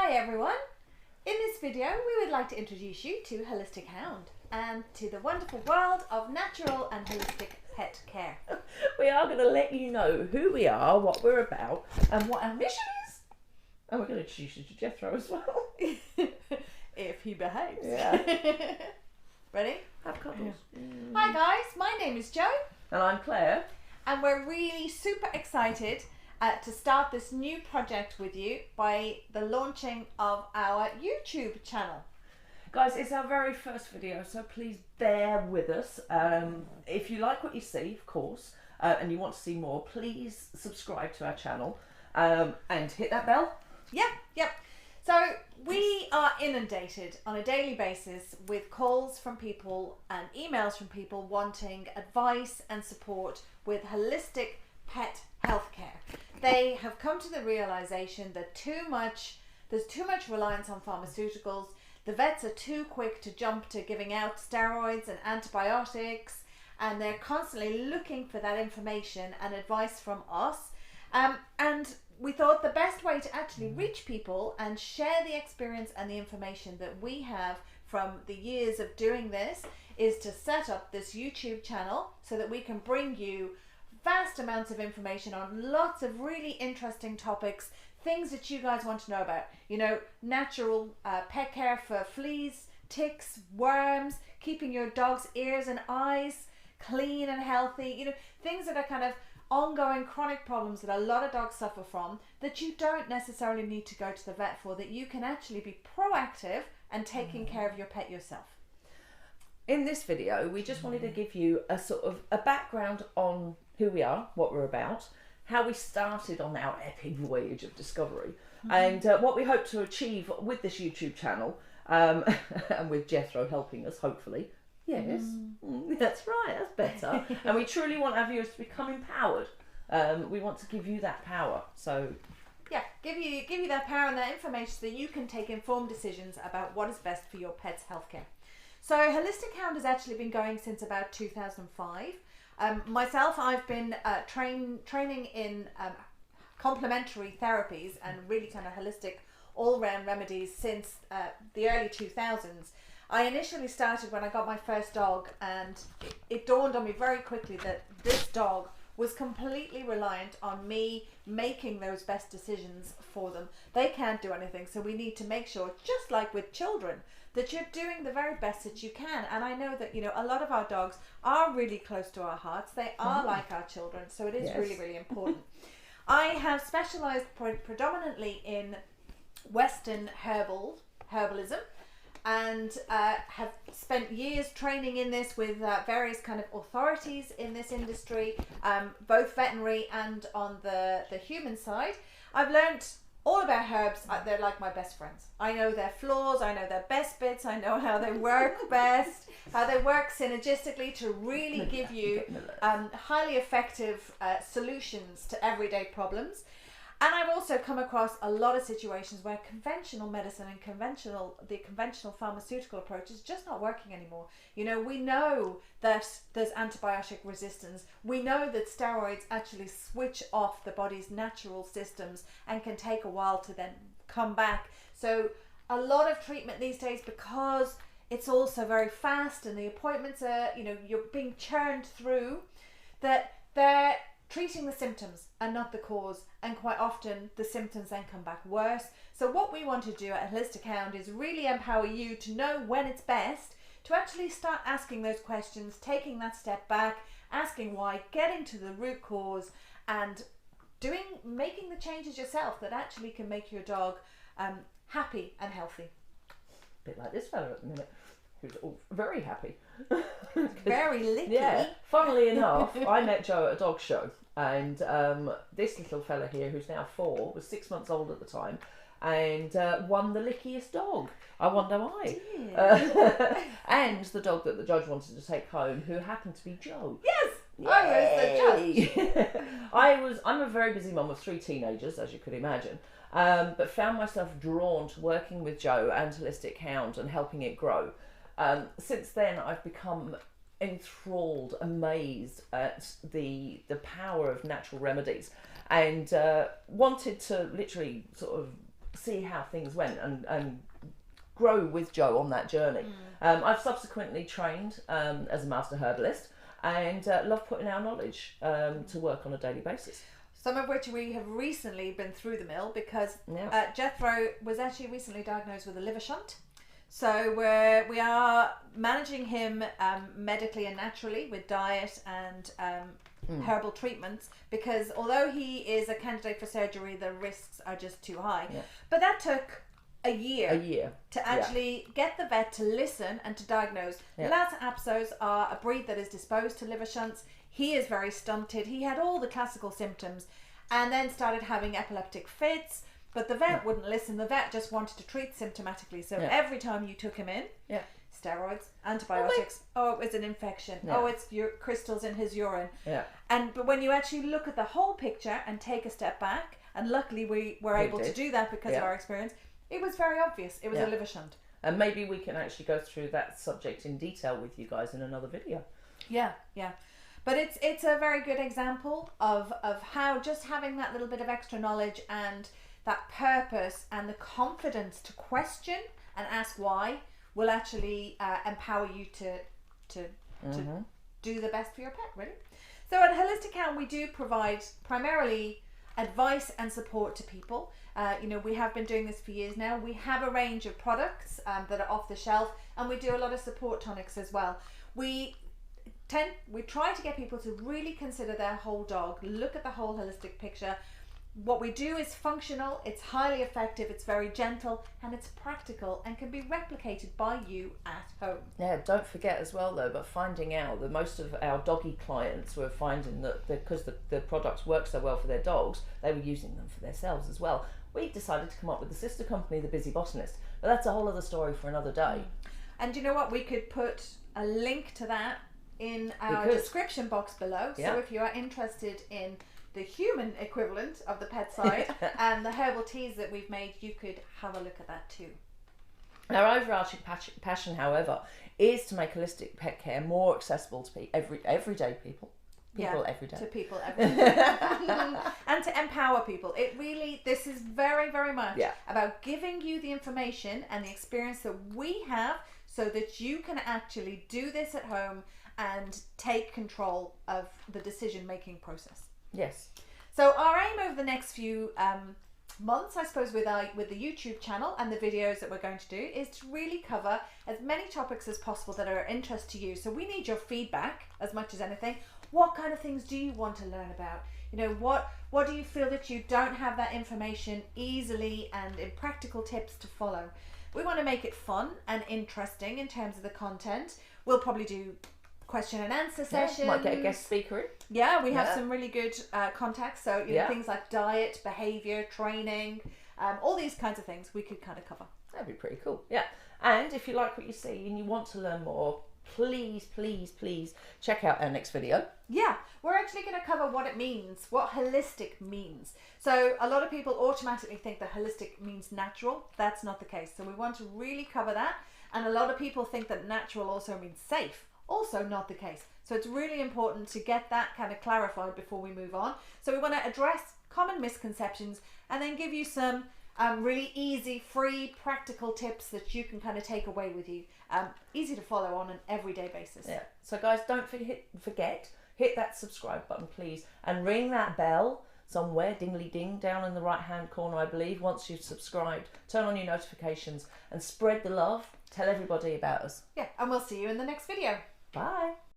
Hi everyone! In this video we would like to introduce you to Holistic Hound and to the wonderful world of natural and holistic pet care. We are going to let you know who we are, what we're about and what our mission is. And we're going to introduce you to Jethro as well. If he behaves. Yeah. Ready? Have cuddles. Hi guys, my name is Jo And I'm Claire. and we're really super excited to start this new project with you by the launching of our YouTube channel. Guys, it's our very first video, so please bear with us. If you like what you see, of course, and you want to see more, please subscribe to our channel and hit that bell. Yep. So we are inundated on a daily basis with calls from people and emails from people wanting advice and support with holistic pet healthcare. They have come to the realization that there's too much reliance on pharmaceuticals. The vets are too quick to jump to giving out steroids and antibiotics, and they're constantly looking for that information and advice from us. And we thought the best way to actually reach people and share the experience and the information that we have from the years of doing this is to set up this YouTube channel so that we can bring you vast amounts of information on lots of really interesting topics, things that you guys want to know about. You know, natural pet care for fleas, ticks, worms, keeping your dog's ears and eyes clean and healthy. You know, things that are kind of ongoing chronic problems that a lot of dogs suffer from that you don't necessarily need to go to the vet for, that you can actually be proactive and taking care of your pet yourself. In this video, we just wanted to give you a sort of a background on who we are, what we're about, how we started on our epic voyage of discovery, and what we hope to achieve with this YouTube channel, and with Jethro helping us, hopefully. Yes, that's right, that's better. And we truly want our viewers to become empowered. We want to give you that power. So yeah, give you that power and that information so that you can take informed decisions about what is best for your pet's healthcare. So Holistic Hound has actually been going since about 2005. Myself, I've been training in complementary therapies and really kind of holistic all-round remedies since the early 2000s. I initially started when I got my first dog, and it dawned on me very quickly that this dog was completely reliant on me making those best decisions for them. They can't do anything, so we need to make sure, just like with children, that you're doing the very best that you can. And I know that, you know, a lot of our dogs are really close to our hearts. They are like our children, so it is really, really important. I have specialised predominantly in Western herbalism, and have spent years training in this with various kind of authorities in this industry, both veterinary and on the human side. I've learned all about herbs. They're like my best friends. I know their flaws, I know their best bits, I know how they work best, how they work synergistically to really give you highly effective solutions to everyday problems. And I've also come across a lot of situations where conventional medicine and the conventional pharmaceutical approach is just not working anymore. You know, we know that there's antibiotic resistance. We know that steroids actually switch off the body's natural systems and can take a while to then come back. So a lot of treatment these days, because it's also very fast and the appointments are, you know, you're being churned through, that they're treating the symptoms and not the cause, and quite often the symptoms then come back worse. So what we want to do at Holistic Hound is really empower you to know when it's best to actually start asking those questions, taking that step back, asking why, getting to the root cause, and making the changes yourself that actually can make your dog happy and healthy. a bit like this fella at the minute, who's all very happy. Very licky. Yeah. Funnily enough, I met Jo at a dog show, and this little fella here, who's now 4, was 6 months old at the time, and won the lickiest dog. I wonder why. And the dog that the judge wanted to take home, who happened to be Jo. Yes, I was the judge. I'm a very busy mum of 3 teenagers, as you could imagine, but found myself drawn to working with Jo and Holistic Hound and helping it grow. Since then, I've become enthralled, amazed at the power of natural remedies, and wanted to literally sort of see how things went and grow with Joe on that journey. I've subsequently trained as a master herbalist and love putting our knowledge to work on a daily basis. Some of which we have recently been through the mill because Yeah. Jethro was actually recently diagnosed with a liver shunt. So we are managing him medically and naturally with diet and herbal treatments, because although he is a candidate for surgery, the risks are just too high. Yeah. But that took a year to Yeah. actually get the vet to listen and to diagnose. Yeah. Lhasa apsos are a breed that is disposed to liver shunts. He is very stunted. He had all the classical symptoms and then started having epileptic fits, but the vet wouldn't listen. The vet just wanted to treat symptomatically. So every time you took him in, steroids, antibiotics, it was an infection. Yeah. It's your crystals in his urine. Yeah. But when you actually look at the whole picture and take a step back, and luckily we were able to do that because of our experience, it was very obvious. It was a liver shunt. And maybe we can actually go through that subject in detail with you guys in another video. Yeah. But it's a very good example of how just having that little bit of extra knowledge and that purpose and the confidence to question and ask why will actually empower you to do the best for your pet, really. So at Holistic Hound, we do provide primarily advice and support to people. We have been doing this for years now. We have a range of products that are off the shelf, and we do a lot of support tonics as well. We try to get people to really consider their whole dog, look at the whole holistic picture. What we do is functional, it's highly effective, it's very gentle, and it's practical and can be replicated by you at home. Yeah, don't forget as well though, but finding out that most of our doggy clients were finding that because the products work so well for their dogs, they were using them for themselves as well. We decided to come up with the sister company, the Busy Botanist, but that's a whole other story for another day. And you know what? We could put a link to that in our description box below. Yeah. So if you are interested in the human equivalent of the pet side and the herbal teas that we've made, you could have a look at that too. Our overarching passion, however, is to make holistic pet care more accessible to everyday people. Every day. To people every day. And to empower people. This is very, very much about giving you the information and the experience that we have so that you can actually do this at home and take control of the decision-making process. Yes. So our aim over the next few months, I suppose, with the YouTube channel and the videos that we're going to do, is to really cover as many topics as possible that are of interest to you. So we need your feedback as much as anything. What kind of things do you want to learn about? What do you feel that you don't have that information easily and in practical tips to follow? We want to make it fun and interesting in terms of the content. We'll probably do question and answer sessions. Might get a guest speaker in. Yeah, we have some really good contacts. So things like diet, behaviour, training, all these kinds of things we could kind of cover. That'd be pretty cool. Yeah. And if you like what you see and you want to learn more, please check out our next video. Yeah, we're actually going to cover what it means, what holistic means. So a lot of people automatically think that holistic means natural. That's not the case. So we want to really cover that. And a lot of people think that natural also means safe. Also not the case. So it's really important to get that kind of clarified before we move on. So we want to address common misconceptions and then give you some really easy, free, practical tips that you can kind of take away with you. Easy to follow on an everyday basis. Yeah. So guys, don't forget, hit that subscribe button, please, and ring that bell somewhere, dingly ding, down in the right hand corner, I believe. Once you've subscribed, turn on your notifications and spread the love. Tell everybody about us. Yeah, and we'll see you in the next video. Bye.